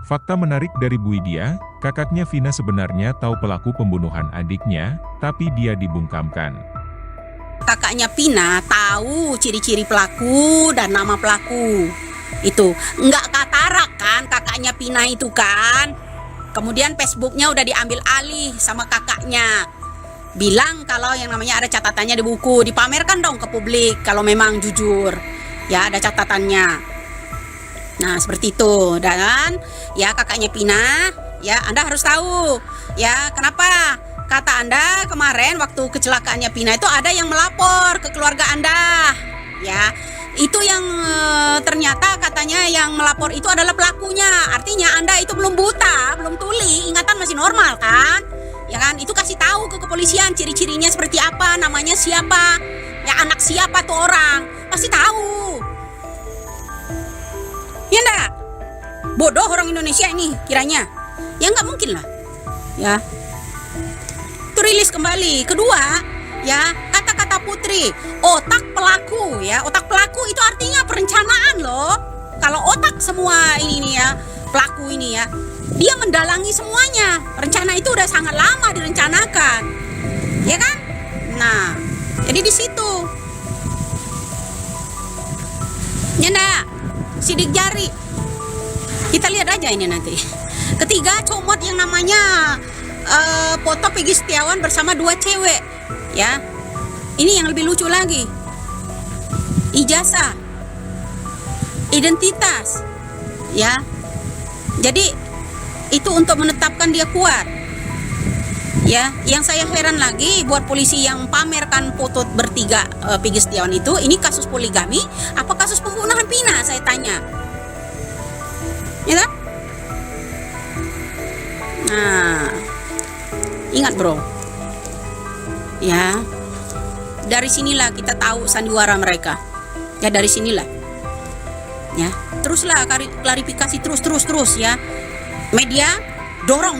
Fakta menarik dari Bu Widya, kakaknya Vina sebenarnya tahu pelaku pembunuhan adiknya, tapi dia dibungkamkan. Kakaknya Pina tahu ciri-ciri pelaku dan nama pelaku. Itu nggak katarak kan kakaknya Pina itu kan. Kemudian Facebooknya udah diambil alih sama kakaknya. Bilang kalau yang namanya ada catatannya di buku, dipamerkan dong ke publik kalau memang jujur. Ya ada catatannya. Nah seperti itu. Dan ya kakaknya Pina, ya Anda harus tahu. Ya kenapa? Kata Anda kemarin waktu kecelakaannya Pina itu ada yang melapor ke keluarga Anda. Ya, itu yang ternyata katanya yang melapor itu adalah pelakunya. Artinya Anda itu belum buta, belum tuli, ingatan masih normal kan? Ya kan? Itu kasih tahu ke kepolisian ciri-cirinya seperti apa, namanya siapa, ya anak siapa tuh orang. Pasti tahu. Ya enggak? Bodoh orang Indonesia ini kiranya. Ya nggak mungkin lah. Ya. Rilis kembali. Kedua, ya, kata-kata Putri, otak pelaku, ya. Otak pelaku itu artinya perencanaan loh. Kalau otak semua ini nih ya, pelaku ini ya, dia mendalangi semuanya. Rencana itu udah sangat lama direncanakan. Ya kan? Nah, jadi di situ. Ya enggak? Sidik jari. Kita lihat aja ini nanti. Ketiga, comot yang namanya foto Peggy Setiawan bersama dua cewek, ya. Ini yang lebih lucu lagi. Ijazah, identitas, ya. Jadi itu untuk menetapkan dia kuat. Ya, yang saya heran lagi buat polisi yang pamerkan foto bertiga Peggy Setiawan itu, ini kasus poligami apa kasus pembunuhan Pina, saya tanya. Ya kan? Nah, ingat bro, ya, dari sinilah kita tahu sandiwara mereka. Ya dari sinilah, ya, teruslah klarifikasi terus ya. Media dorong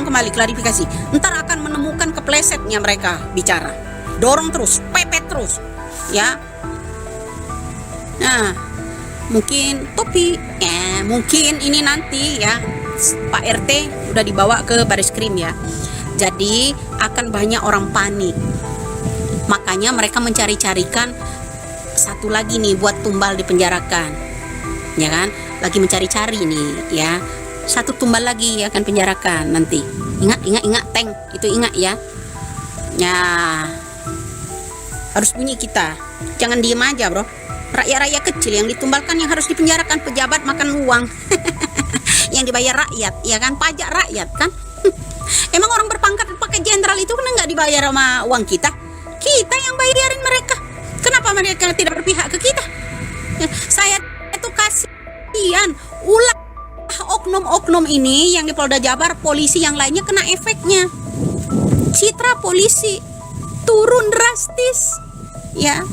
kembali klarifikasi. Ntar akan menemukan keplesetnya mereka bicara. Dorong terus, pepet terus, ya. Nah, mungkin mungkin ini nanti ya Pak RT udah dibawa ke Baris-Krim ya. Jadi akan banyak orang panik. Makanya mereka mencari-carikan satu lagi nih buat tumbal dipenjarakan. Ya kan? Lagi mencari-cari nih ya. Satu tumbal lagi akan penjarakan nanti. Ingat Teng, itu ingat ya. Ya. Harus bunyi kita. Jangan diem aja, bro. Rakyat-rakyat kecil yang ditumbalkan yang harus dipenjarakan, pejabat makan uang. Yang dibayar rakyat, ya kan? Pajak rakyat kan? Emang orang berpangkat pakai jenderal itu kan nggak dibayar sama uang kita? Kita yang bayarin mereka. Kenapa mereka tidak berpihak ke kita? Saya itu kasihan. Ulah oknum-oknum ini yang di Polda Jabar, polisi yang lainnya kena efeknya. Citra polisi turun drastis. Ya.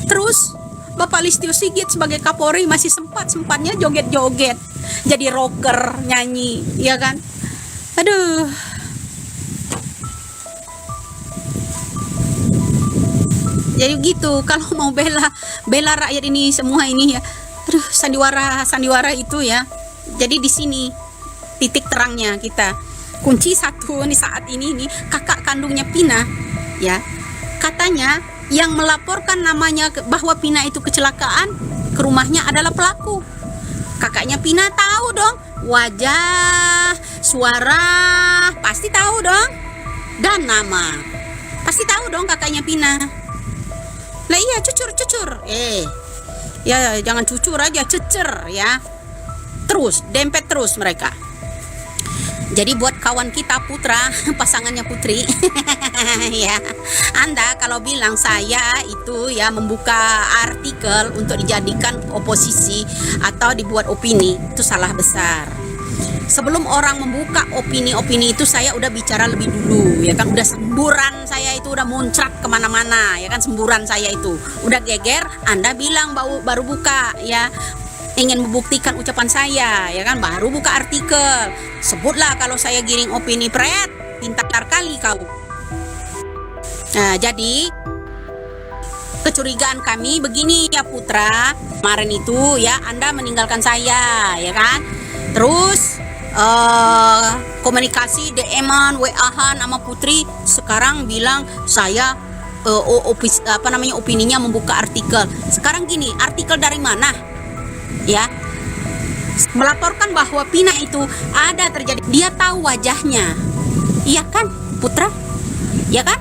Terus Bapak Listio Sigit sebagai Kapolri masih sempat-sempatnya joget-joget. Jadi rocker, nyanyi, ya kan? Aduh. Jadi gitu, kalau mau bela rakyat ini semua ini ya. Aduh, sandiwara itu ya. Jadi di sini titik terangnya kita. Kunci satu nih saat ini nih, kakak kandungnya Pina ya. Katanya yang melaporkan namanya bahwa Pina itu kecelakaan ke rumahnya adalah pelaku. Kakaknya Pina tahu dong wajah, suara, pasti tahu dong, dan nama pasti tahu dong kakaknya Pina. Lah iya, cucur ya, jangan cucur aja, cecer ya. Terus dempet terus mereka. Jadi buat kawan kita Putra, pasangannya Putri, ya, Anda kalau bilang saya itu ya membuka artikel untuk dijadikan oposisi atau dibuat opini, itu salah besar. Sebelum orang membuka opini-opini itu saya udah bicara lebih dulu, ya kan, udah semburan saya itu udah muncrat kemana-mana, ya kan, semburan saya itu udah geger. Anda bilang baru buka, ya, ingin membuktikan ucapan saya, ya kan, baru buka artikel. Sebutlah kalau saya giring opini, pret, pintar kali kau. Nah, jadi kecurigaan kami begini ya Putra, kemarin itu ya Anda meninggalkan saya, ya kan, Terus komunikasi DM-an, WA-han sama Putri, sekarang bilang saya opininya membuka artikel. Sekarang gini, artikel dari mana? Ya, melaporkan bahwa Pina itu ada terjadi. Dia tahu wajahnya, iya kan, Putra? Ya kan?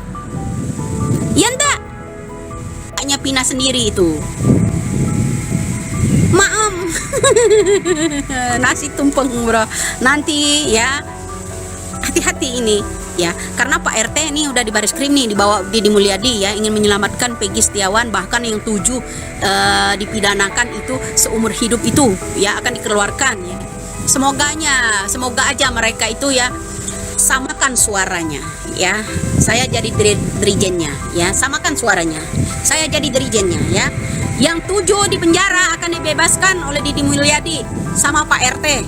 Ya enggak? Hanya Pina sendiri itu. Maaf. Nasi tumpeng, bro. Nanti ya, hati-hati ini ya, karena Pak RT ini udah di baris krim nih, dibawa Deddy Mulyadi ya, ingin menyelamatkan Peggy Setiawan, bahkan yang 7 dipidanakan itu seumur hidup itu ya akan dikeluarkan ya. Semoga aja mereka itu ya samakan suaranya ya. Saya jadi dirijennya ya, samakan suaranya. Saya jadi dirijennya ya. Yang 7 di penjara akan dibebaskan oleh Deddy Mulyadi sama Pak RT.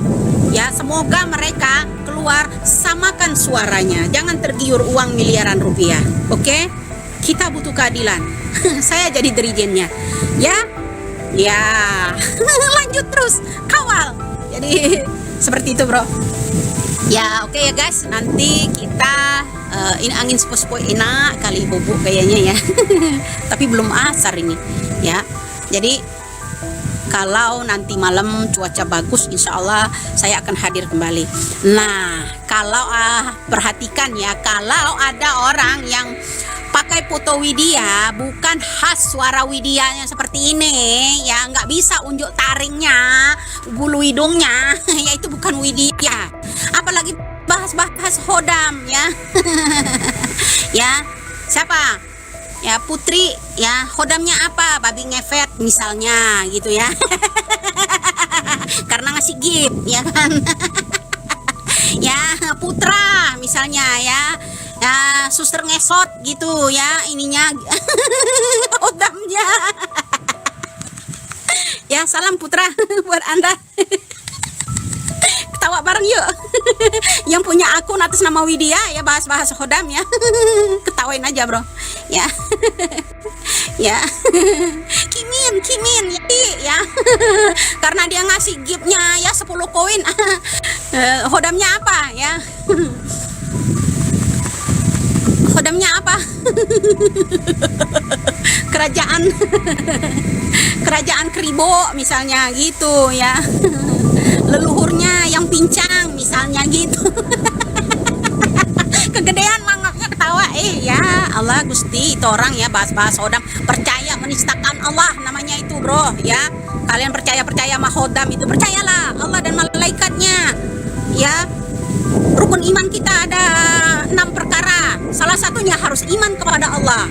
Ya, semoga mereka keluar, samakan suaranya. Jangan tergiur uang miliaran rupiah. Oke? Kita butuh keadilan. Saya jadi dirijennya. Ya. Ya. Lanjut terus. Kawal. Jadi seperti itu, Bro. Ya, oke ya guys. Nanti kita ini angin sepo-sepo enak kali bubuk kayaknya ya. Tapi belum asar ini. Ya. Jadi kalau nanti malam cuaca bagus, insya Allah saya akan hadir kembali. Nah, kalau perhatikan ya, kalau ada orang yang pakai foto Widya bukan khas suara Widyanya seperti ini ya, nggak bisa unjuk taringnya, bulu hidungnya, ya itu bukan Widya. Apalagi bahas Hodam ya. Ya, siapa? Ya Putri ya, Hodamnya apa? Babi ngefet misalnya gitu ya. Karena ngasih gift ya kan. Ya Putra misalnya ya, ya suster ngesot gitu ya ininya. Hodamnya. Ya salam Putra buat Anda. Ketawa bareng yuk. Yang punya akun atas nama Widya ya, bahas Hodam ya. Ketawain aja bro ya. Ya Kimin ya. Karena dia ngasih giftnya ya 10 koin. Hodamnya apa ya? Hodamnya apa? Kerajaan Kribo misalnya gitu ya. Leluhurnya yang pincang misalnya gitu. Kegedean mangapnya ketawa. Ya Allah Gusti, itu orang ya bahas Hodam, percaya menistakan Allah namanya itu bro ya. Kalian percaya sama Hodam itu, percayalah Allah dan malaikatnya ya. Rukun iman kita ada 6 perkara. Salah satunya harus iman kepada Allah,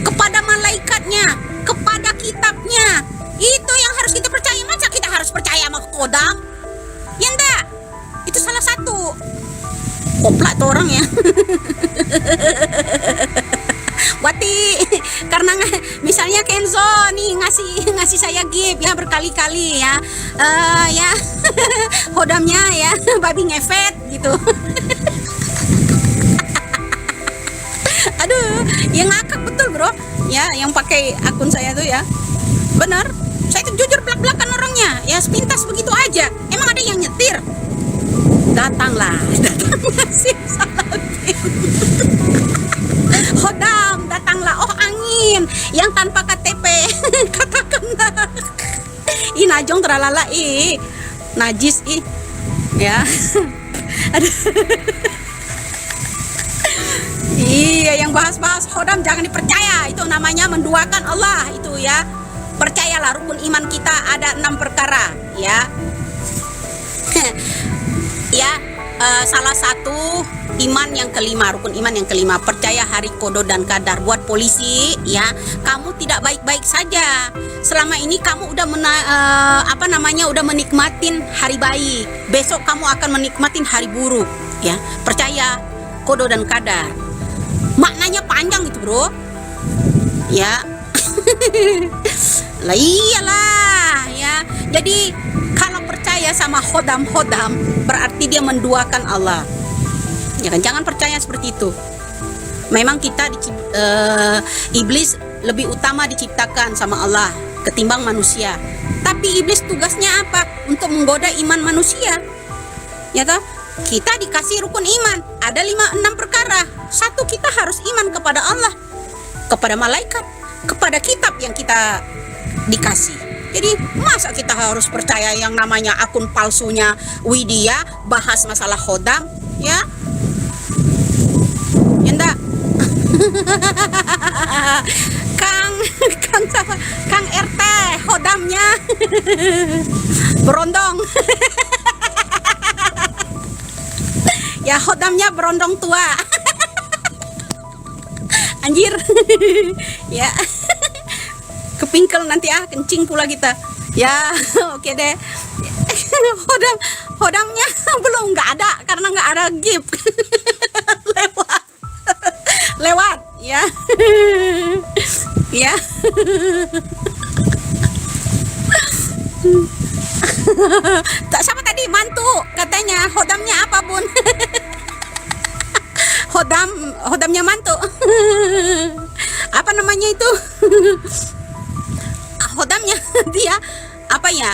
kepada malaikatnya, kepada kitabnya. Itu yang harus kita percaya. Masa kita harus percaya sama Hodam? Ya enggak, itu salah satu. Koplak tuh orang ya. Wati, karena misalnya Kenzo nih ngasih saya gift ya berkali-kali ya. Ya Hodamnya ya babi ngefet gitu. Aduh, yang ngakak betul bro ya, yang pakai akun saya tuh ya. Bener, saya itu jujur belak-belakan orangnya ya, sepintas begitu aja. Emang ada yang nyetir? Datanglah si Salahuddin. Hodam, datanglah. Oh angin yang tanpa KTP. Katakanlah. Ih najong teralala najis ya. Aduh. Iya, yang bahas Hodam jangan dipercaya. Itu namanya menduakan Allah itu ya. Percayalah, rukun iman kita ada 6 perkara ya. Ya, salah satu iman yang kelima, rukun iman yang kelima, percaya hari kodo dan kadar. Buat polisi ya, kamu tidak baik-baik saja. Selama ini kamu udah udah menikmatin hari baik. Besok kamu akan menikmatin hari buruk ya. Percaya kodo dan kadar. Maknanya panjang itu bro ya. Lah iyalah ya. Jadi kalau percaya sama Hodam berarti dia menduakan Allah. Ya kan, jangan percaya seperti itu. Memang kita iblis lebih utama diciptakan sama Allah ketimbang manusia. Tapi iblis tugasnya apa? Untuk menggoda iman manusia. Ya toh? Kita dikasih rukun iman, ada 5-6 perkara. Satu, kita harus iman kepada Allah, kepada malaikat, kepada kitab yang kita dikasih. Jadi masa kita harus percaya yang namanya akun palsunya Widya bahas masalah khodam, ya? Ya enggak? Kang RT khodamnya berondong. Ya, khodamnya berondong tua. Anjir. Ya. Kepingkel nanti kencing pula kita. Ya, oke deh. Hodamnya belum, nggak ada karena nggak ada gift. Lewat ya. Ya. Tak sama tadi mantu katanya hodamnya apa bun? Hodamnya mantu. Apa namanya itu? Hodamnya dia apa ya?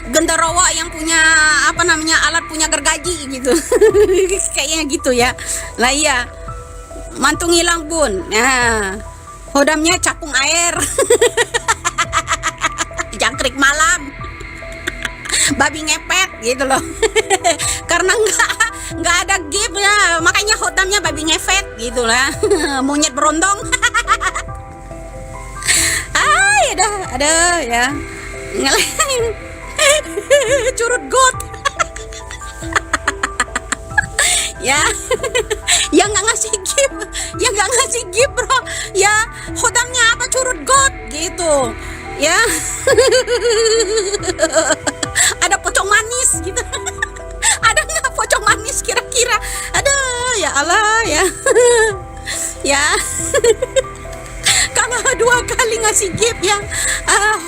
Genderowo yang punya apa namanya alat punya gergaji gitu. Kayaknya gitu ya. Lah iya. Mantu ngilang bun. Nah, hodamnya capung air. Jangkrik malam. Babi ngepet gitu loh. Karena nggak ada gift ya, makanya hodamnya babi ngepet gitu lah. Monyet berondong. Ada ya. Ngelain. Curut got. Ya. Yang nggak ngasih gift bro. Ya, hodamnya apa curut got gitu. Ya. Ada pocong manis gitu. Ada nggak pocong manis kira-kira? Ada ya Allah ya. Ya. Kalau 2 kali ngasih gift yang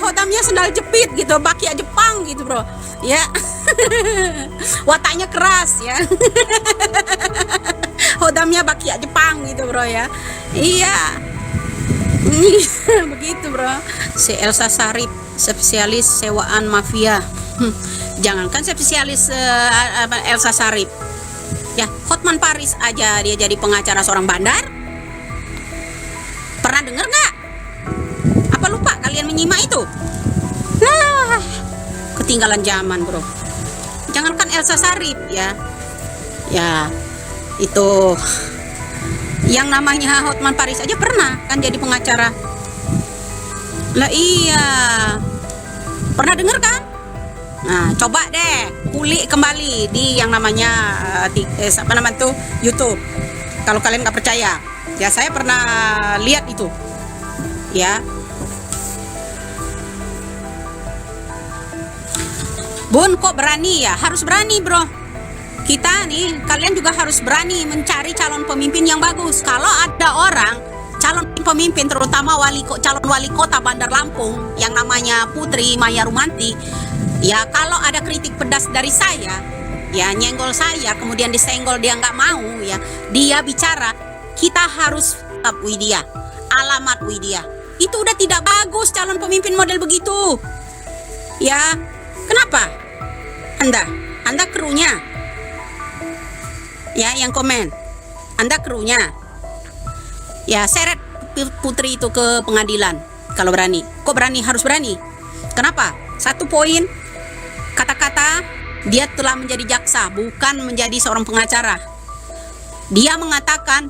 hodamnya sendal jepit gitu, bakia Jepang gitu bro. Ya. Wataknya keras ya. Hodamnya bakia Jepang gitu bro ya. Iya. Begitu bro. Si Elsa Sarip, spesialis sewaan mafia. Jangankan spesialis Elsa Sarip, ya Hotman Paris aja dia jadi pengacara seorang bandar. Pernah dengar nggak? Apa lupa kalian menyimak itu? Nah, ketinggalan zaman bro. Jangankan Elsa Sarip ya, ya itu yang namanya Hotman Paris aja pernah kan jadi pengacara. Lah iya, pernah dengar kan? Nah, coba deh kulik kembali di yang namanya apa namanya tuh YouTube. Kalau kalian nggak percaya, ya saya pernah lihat itu. Ya. Bun, kok berani ya? Harus berani, bro. Kita nih, kalian juga harus berani mencari calon pemimpin yang bagus. Kalau ada orang calon pemimpin, terutama calon wali kota Bandar Lampung yang namanya Putri Maya Rumanti. Ya kalau ada kritik pedas dari saya, ya nyenggol saya, kemudian disenggol dia nggak mau, ya dia bicara, kita harus Widya, alamat Widya. Itu udah tidak bagus calon pemimpin model begitu. Ya, kenapa? Anda krunya. Ya, yang komen. Anda krunya. Ya, seret Putri itu ke pengadilan kalau berani. Kok berani? Harus berani. Kenapa? 1 poin. Kata-kata dia telah menjadi jaksa, bukan menjadi seorang pengacara. Dia mengatakan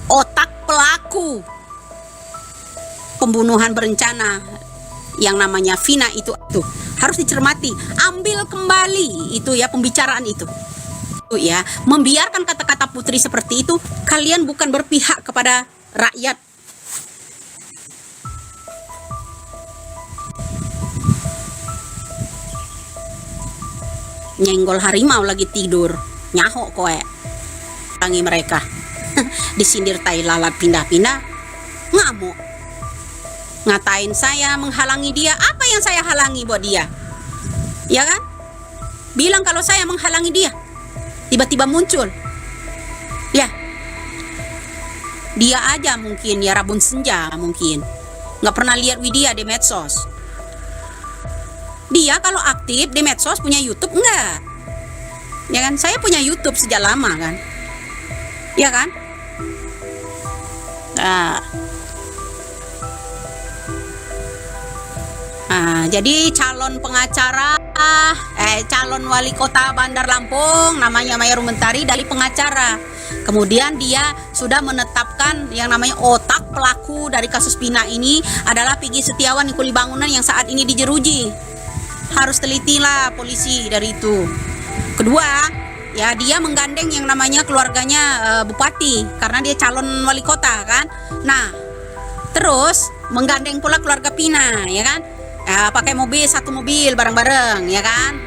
otak pelaku pembunuhan berencana yang namanya Vina itu harus dicermati. Ambil kembali itu ya pembicaraan itu. Ya, membiarkan kata-kata Putri seperti itu, kalian bukan berpihak kepada rakyat. Nyenggol harimau lagi tidur, nyahok kowe. Tangi mereka. Disindir tai lalat pindah-pindah, ngamuk. Ngatain saya menghalangi dia. Apa yang saya halangi buat dia? Ya kan? Bilang kalau saya menghalangi dia. Tiba-tiba muncul. Ya. Dia aja mungkin ya rabun senja mungkin. Nggak pernah lihat Widya di medsos. Dia kalau aktif di medsos punya YouTube enggak? Ya kan? Saya punya YouTube sejak lama kan. Ya kan? Nah, jadi calon pengacara, calon wali kota Bandar Lampung namanya Maya Rumentari dari pengacara. Kemudian dia sudah menetapkan yang namanya otak pelaku dari kasus Pina ini adalah Piggy Setiawan Kuli Bangunan yang saat ini dijeruji. Harus telitilah polisi dari itu. Kedua, ya dia menggandeng yang namanya keluarganya bupati karena dia calon wali kota kan. Nah, terus menggandeng pula keluarga Pina, ya kan? Pakai mobil, satu mobil bareng-bareng, ya kan?